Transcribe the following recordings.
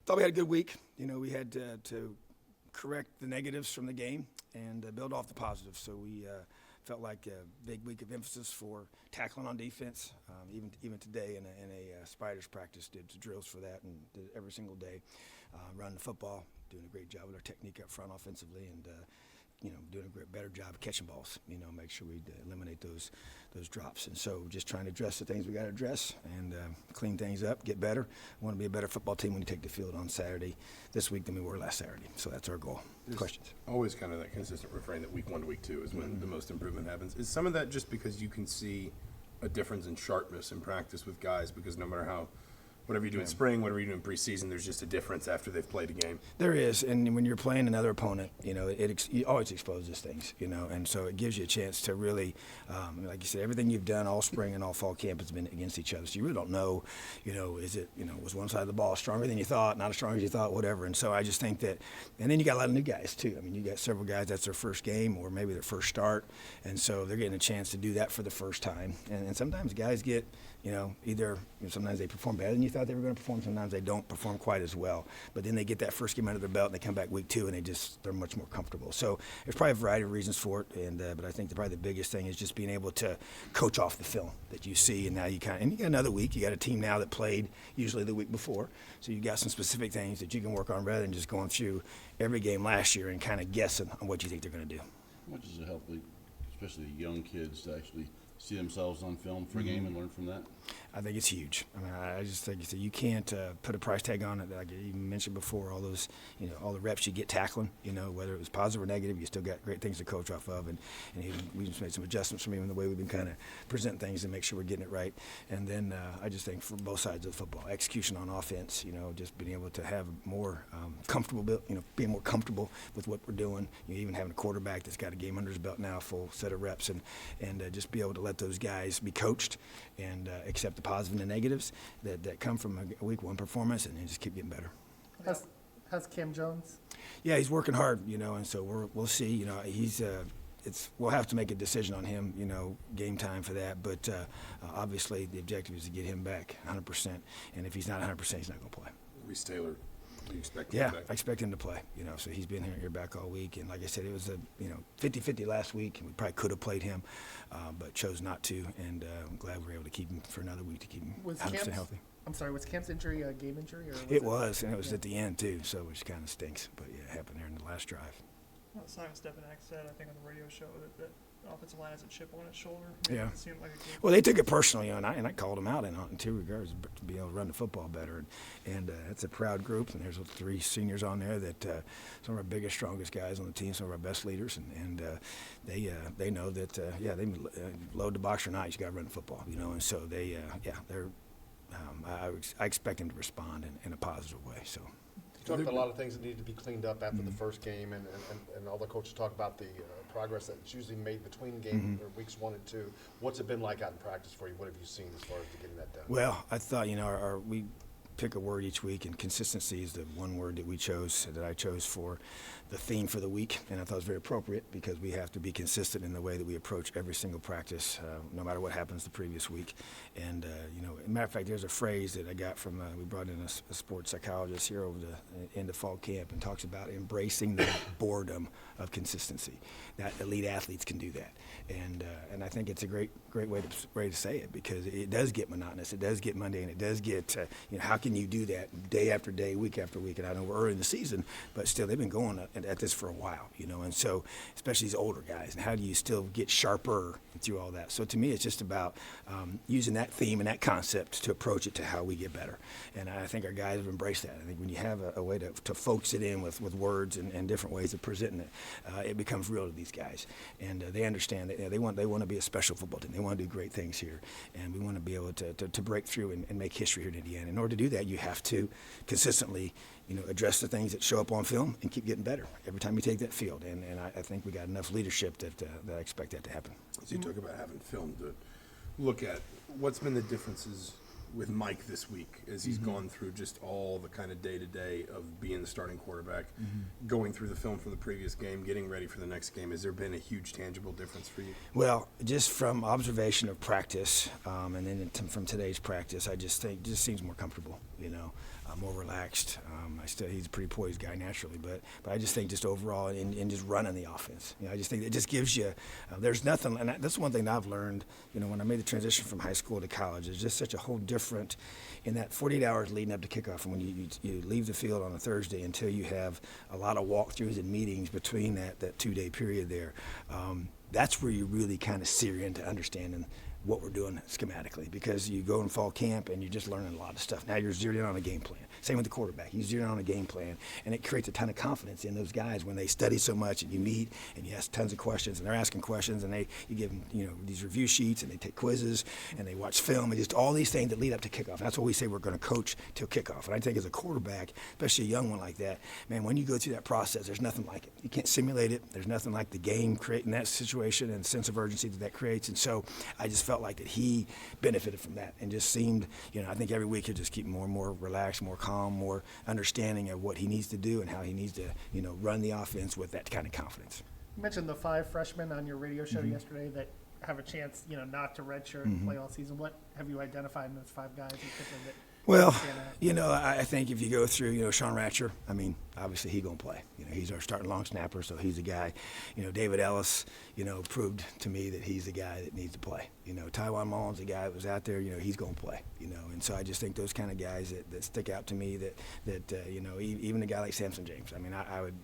Thought we had a good week. We had to correct the negatives from the game and build off the positives. So we felt like a big week of emphasis for tackling on defense. Even today in a Spiders practice, did drills for that and did it every single day. Running the football, doing a great job with our technique up front offensively, and doing a better job of catching balls. Make sure we eliminate those drops. And so just trying to address the things we got to address and clean things up, get better. I want to be a better football team when you take the field on Saturday this week than we were last Saturday. So that's our goal. Questions? Always kind of that consistent refrain that week 1 to week 2 is when the most improvement happens. Is some of that just because you can see a difference in sharpness in practice with guys, because no matter whatever you do in spring, whatever you do in preseason, there's just a difference after they've played a game? There is, and when you're playing another opponent, it always exposes things, and so it gives you a chance to really, like you said, everything you've done all spring and all fall camp has been against each other. So you really don't know, was one side of the ball stronger than you thought, not as strong as you thought, whatever. And so I just think that, and then you got a lot of new guys too. I mean, you got several guys that's their first game or maybe their first start, and so they're getting a chance to do that for the first time. And sometimes guys get, sometimes they perform better than you thought they were going to perform. Sometimes they don't perform quite as well. But then they get that first game under their belt, and they come back week 2, and they're much more comfortable. So there's probably a variety of reasons for it, but I think probably the biggest thing is just being able to coach off the film that you see, and now you got another week. You got a team now that played usually the week before, so you got some specific things that you can work on rather than just going through every game last year and kind of guessing on what you think they're going to do. How much does it help, especially young kids, to actually see themselves on film for a game and learn from that? I think it's huge. I mean, I just think you can't put a price tag on it. Like you mentioned before, all those, all the reps you get tackling, whether it was positive or negative, you still got great things to coach off of. And we just made some adjustments from even the way we've been kind of presenting things to make sure we're getting it right. And then I just think for both sides of the football, execution on offense, just being able to have more comfortable, being more comfortable with what we're doing. Even having a quarterback that's got a game under his belt now, full set of reps, and just be able to let those guys be coached and accept the positives and the negatives that come from a week 1 performance, and then just keep getting better. How's Cam Jones? Yeah, he's working hard, and so we'll see. He's we'll have to make a decision on him, game time for that. But obviously the objective is to get him back 100%, and if he's not 100%, he's not going to play. Reese Taylor, do you expect him Yeah, back? I expect him to play. So he's been here back all week, and like I said, it was a 50-50 last week, and we probably could have played him, but chose not to. And I'm glad we were able to keep him for another week to keep him 100% healthy. I'm sorry, was Camp's injury a game injury? Or It was, and it was at the end too, so which kind of stinks. But yeah, it happened there in the last drive. Well, Simon Stepanek said, I think on the radio show, that offensive line has a chip on its shoulder. Yeah. It seemed like a game. Well, they took it personally, and I called them out in 2 regards, to be able to run the football better. And it's a proud group, and there's 3 seniors on there that some of our biggest, strongest guys on the team, some of our best leaders, and they know that, they load the box or not, you got to run the football, and so they're I expect them to respond in a positive way. So. You talked about a lot of things that need to be cleaned up after the first game, and all the coaches talk about the progress that's usually made between game or weeks 1 and 2. What's it been like out in practice for you? What have you seen as far as getting that done? Well, I thought we pick a word each week, and consistency is the one word that I chose for the theme for the week, and I thought it was very appropriate because we have to be consistent in the way that we approach every single practice, no matter what happens the previous week. And as a matter of fact, there's a phrase that I got from we brought in a sports psychologist here over the end of fall camp, and talks about embracing the boredom of consistency. That elite athletes can do that, and I think it's a great way to say it, because it does get monotonous, it does get mundane, it does get how can you do that day after day, week after week? And I know we're early in the season, but still they've been going at this for a while, and so especially these older guys, and how do you still get sharper through all that? So to me, it's just about using that theme and that concept to approach it to how we get better, and I think our guys have embraced that. I think when you have a way to focus it in with words and different ways of presenting it, it becomes real to these guys, and they understand that they want to be a special football team. They want to do great things here, and we want to be able to break through and make history here in Indiana. In order to do that, you have to consistently address the things that show up on film and keep getting better every time you take that field. And I think we got enough leadership that I expect that to happen. So you talk about having film to look at. What's been the differences with Mike this week as he's gone through just all the kind of day-to-day of being the starting quarterback, going through the film from the previous game, getting ready for the next game? Has there been a huge tangible difference for you? Well, just from observation of practice, and then from today's practice, I just think it just seems more comfortable, more relaxed. He's a pretty poised guy naturally, but I just think just overall in just running the offense, I just think it just gives you. There's nothing, and that's one thing that I've learned. When I made the transition from high school to college, it's just such a whole different. In that 48 hours leading up to kickoff, and when you leave the field on a Thursday until you have a lot of walkthroughs and meetings between that 2-day period there, that's where you really kind of sear into understanding what we're doing schematically, because you go in fall camp and you're just learning a lot of stuff. Now you're zeroed in on a game plan. Same with the quarterback. He's zeroed in on a game plan, and it creates a ton of confidence in those guys when they study so much and you meet and you ask tons of questions and they're asking questions and you give them these review sheets and they take quizzes and they watch film and just all these things that lead up to kickoff. That's what we say we're going to coach till kickoff. And I think as a quarterback, especially a young one like that, man, when you go through that process, there's nothing like it. You can't simulate it. There's nothing like the game creating that situation and sense of urgency that creates. And so I just felt like that he benefited from that and just seemed, I think every week he'll just keep more and more relaxed, more calm, more understanding of what he needs to do and how he needs to, run the offense with that kind of confidence. You mentioned the 5 freshmen on your radio show yesterday that have a chance, not to redshirt and play all season. What have you identified in those 5 guys in particular that Well, stand out? I think if you go through, Sean Ratcher, obviously he's going to play. He's our starting long snapper, so he's a guy. David Ellis, proved to me that he's the guy that needs to play. Tywan Mullins, the guy that was out there, he's going to play. And so I just think those kind of guys that stick out to me that even a guy like Samson James. I would,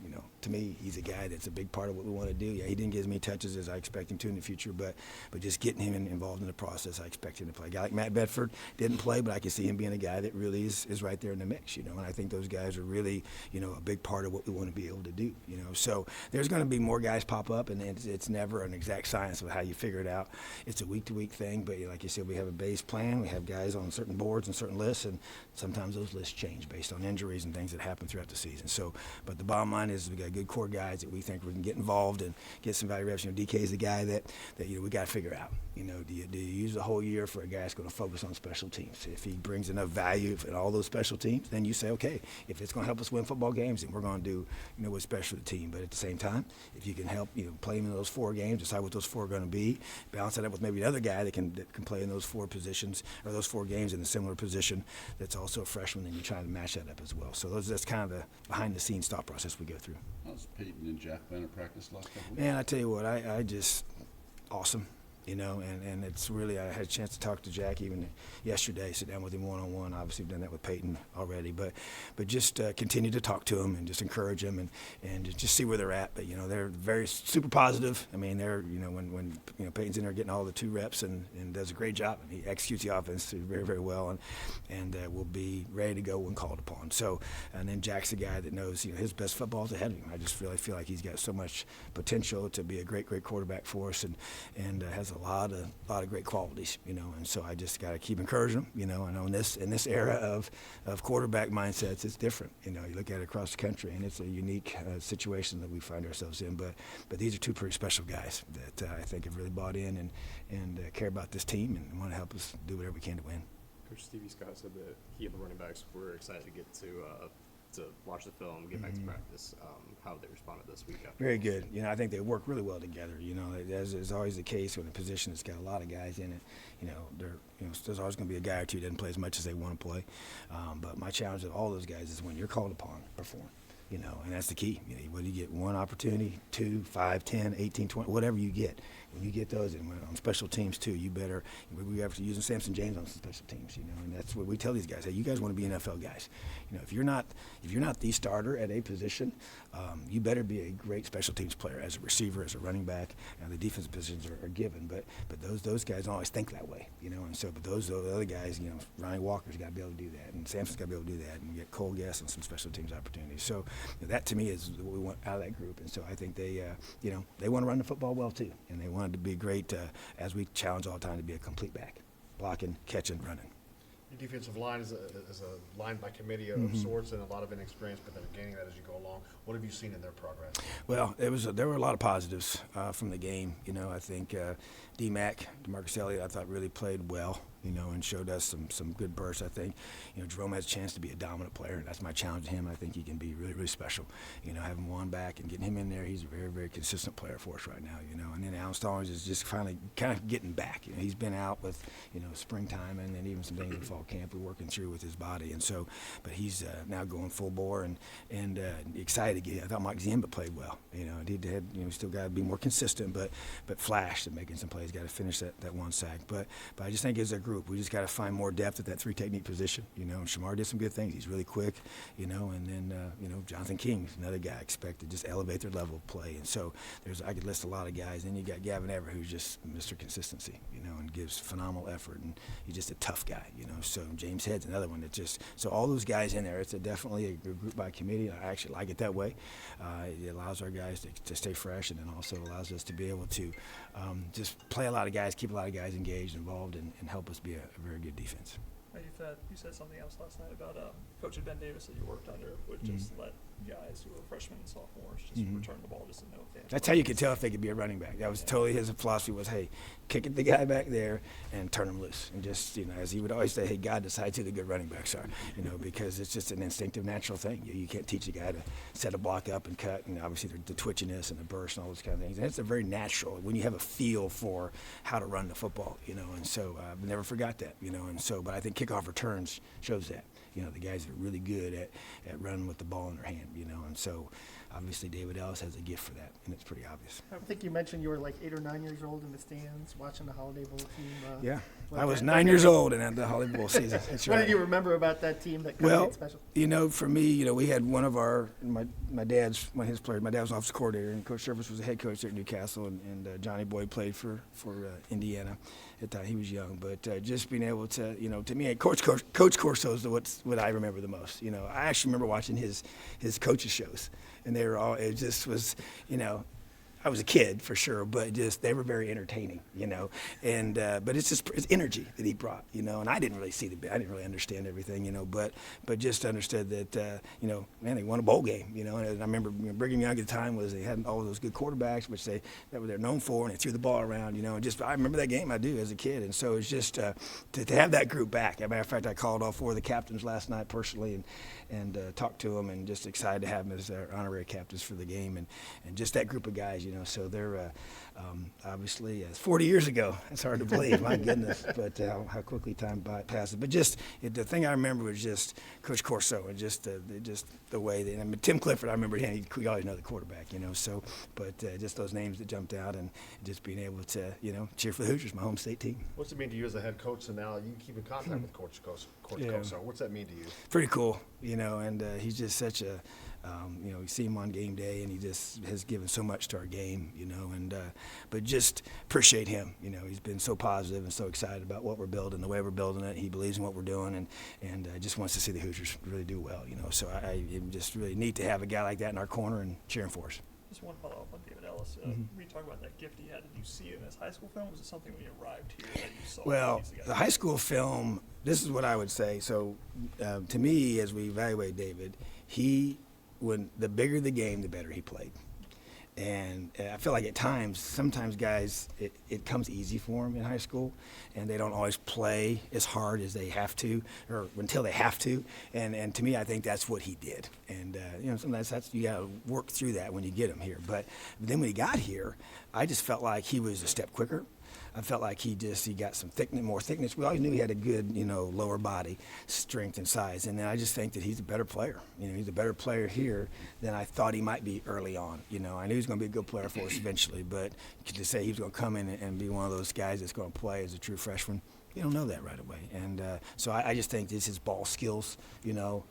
to me, he's a guy that's a big part of what we want to do. Yeah, he didn't get as many touches as I expect him to in the future, but just getting him involved in the process, I expect him to play. A guy like Matt Bedford didn't play, but I can see him being a guy that really is right there in the mix, and I think those guys are really, a big part of what we want to be able to do, So there's going to be more guys pop up, and it's never an exact science of how you figure it out. It's a week-to-week thing, but like you said, we have a base plan. We have guys on certain boards and certain lists, and sometimes those lists change based on injuries and things that happen throughout the season. So, but the bottom line is we got good core guys that we think we can get involved and get some value reps. DK is the guy that we got to figure out. Do you use the whole year for a guy that's going to focus on special teams? If he brings enough value in all those special teams, then you say, okay, if it's going to help us win football games, then we're going to do, what's special to the team. But at the same time, if you can help, play him in those 4 games, decide what those 4 are going to be, balance that up with maybe another guy that can play in those 4 positions or those 4 games in a similar position that's also a freshman, and you're trying to match that up as well. So that's kind of the behind-the-scenes thought process we go through. How's Peyton and Jack been at practice last couple weeks? Man, I tell you what, I just awesome. And it's really, I had a chance to talk to Jack even yesterday, sit down with him one-on-one. Obviously, I've done that with Peyton already, but just continue to talk to him and just encourage him and just see where they're at. But, they're very super positive. They're, when Peyton's in there getting all the 2 reps and does a great job. He executes the offense very, very well and will be ready to go when called upon. So, and then Jack's the guy that knows, his best football is ahead of him. I just really feel like he's got so much potential to be a great quarterback for us and has a lot of great qualities, and so I just got to keep encouraging them, I know in this era of quarterback mindsets, it's different. You look at it across the country, and it's a unique situation that we find ourselves in. But these are 2 pretty special guys that I think have really bought in and care about this team and want to help us do whatever we can to win. Coach Stevie Scott said that he and the running backs were excited to get to watch the film, get back to practice. How they responded this week after. Very good. I think they work really well together. As is always the case when a position that's got a lot of guys in it, there's always going to be a guy or 2 that doesn't play as much as they want to play. But my challenge with all those guys is when you're called upon, perform. And that's the key. Whether you get 1 opportunity, 2, 5, 10, 18, 20, whatever you get. When you get those, and on special teams too, you better. We have to use Samson James on some special teams, and that's what we tell these guys. Hey, you guys want to be NFL guys. If you're not the starter at a position, you better be a great special teams player as a receiver, as a running back. The defensive positions are given, but those guys don't always think that way, And so, but those other guys, Ryan Walker's got to be able to do that, and Samson's got to be able to do that, and you get Cole Guest on some special teams opportunities. So that to me is what we want out of that group, and so I think they want to run the football well too, and they wanted to be great as we challenge all the time to be a complete back, blocking, catching, running. Your defensive line is a line by committee of sorts and a lot of inexperience, but they're gaining that as you go along. What have you seen in their progress? Well, there were a lot of positives from the game. I think DeMarcus Elliott, I thought, really played well. you know, and showed us some good bursts. I think, you know, Jerome has a chance to be a dominant player. That's my challenge to him. I think he can be really, really special. You know, having Juan back and getting him in there, he's a very, very consistent player for us right now, you know. And then Alan Stallings is just finally kind of getting back. You know, he's been out with, you know, springtime and then even some things in fall camp we're working through with his body. And so, but he's now going full bore and excited to get. I thought Mike Ziemba played well. You know, and he had, you know, still got to be more consistent, but flashed and making some plays. Got to finish that one sack. But I just think as a group, we just got to find more depth at that three technique position. You know, and Shamar did some good things. He's really quick. You know, and then you know, Jonathan King's another guy expected just elevate their level of play. And so I could list a lot of guys. Then you got Gavin Everett, who's just Mr. Consistency. You know, and gives phenomenal effort, and he's just a tough guy. You know, so James Head's another one that just so all those guys in there. It's definitely a group by committee. I actually like it that way. It allows our guys to stay fresh, and then also allows us to be able to just play a lot of guys, keep a lot of guys engaged, involved, and help us be a very good defense. You said something else last night about Coach Ben Davis that you worked under would just let guys who were freshmen and sophomores just return the ball just to no offense. That's how you could tell if they could be a running back. That was totally his philosophy was, hey, kick it the guy back there and turn him loose. And just, you know, as he would always say, hey, God decides who the good running backs are, you know, because it's just an instinctive, natural thing. You can't teach a guy to set a block up and cut, and obviously the twitchiness and the burst and all those kind of things. And it's a very natural, when you have a feel for how to run the football, you know, and so I never forgot that, you know, and so, but I think kickoff returns shows that. You know, the guys that are really good at running with the ball in their hand, you know, and so obviously David Ellis has a gift for that, and it's pretty obvious. I think you mentioned you were like 8 or 9 years old in the stands watching the Holiday Bowl team. Yeah, like I was that. 9 years old and at the Hollywood Bowl season. That's What right. did you remember about that team that kind of Well, made it special? you know, for me, you know, we had one of my dad's, one of his players, my dad was an offensive coordinator, and Coach Service was the head coach there at Newcastle, and Johnny Boyd played for Indiana at the time. He was young, but just being able to, you know, to me, Coach Corso is what I remember the most. You know, I actually remember watching his coaches shows, and they were all, it just was, you know, I was a kid for sure, but just they were very entertaining, you know. And but it's just it's energy that he brought, you know. And I didn't really I didn't really understand everything, you know. But just understood that, you know, man, they won a bowl game, you know. And I remember Brigham Young at the time they had all those good quarterbacks, which that were they're known for, and they threw the ball around, you know. And just I remember that game, I do, as a kid. And so it's just to have that group back. As a matter of fact, I called all 4 of the captains last night personally and talked to them, and just excited to have them as our honorary captains for the game, and just that group of guys, you know. So they're obviously, it's 40 years ago. It's hard to believe, my goodness, but how quickly time passes. But just the thing I remember was just Coach Corso and just the way I mean, Tim Clifford. I remember him. We always know the quarterback, you know. So, but just those names that jumped out, and just being able to, you know, cheer for the Hoosiers, my home state team. What's it mean to you as a head coach, and now you keep in contact with Coach Yeah. Corso? What's that mean to you? Pretty cool, you know, and he's just such a, you know, you see him on game day, and he just has given so much to our game, you know, and but just appreciate him, you know. He's been so positive and so excited about what we're building, the way we're building it. He believes in what we're doing, and just wants to see the Hoosiers really do well, you know. So it's just really neat to have a guy like that in our corner and cheering for us. Just one follow-up on David Ellis. When you talk about that gift he had, did you see it in his high school film? Was it something when you arrived here that you saw? Well, these guys? the high school film, this is what I would say. So to me, as we evaluate David, the bigger the game, the better he played. And I feel like at times, sometimes guys, it comes easy for them in high school, and they don't always play as hard as they have to, or until they have to. And to me, I think that's what he did. And you know, sometimes you got to work through that when you get him here. But then when he got here, I just felt like he was a step quicker. I felt like he got some more thickness. We always knew he had a good, you know, lower body strength and size. And then I just think that he's a better player. You know, he's a better player here than I thought he might be early on. You know, I knew he was going to be a good player for us eventually, but to say he was going to come in and be one of those guys that's going to play as a true freshman, you don't know that right away. And so I just think it's his ball skills, you know,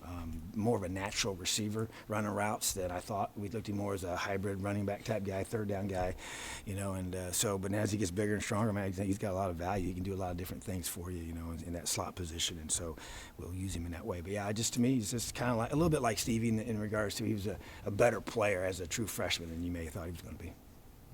more of a natural receiver, running routes that I thought we looked at him more as a hybrid running back type guy, third down guy, you know. And but as he gets bigger and stronger, man, I think he's got a lot of value. He can do a lot of different things for you, you know, in that slot position. And so we'll use him in that way. But yeah, to me, he's just kind of like a little bit like Stevie in regards to he was a better player as a true freshman than you may have thought he was going to be.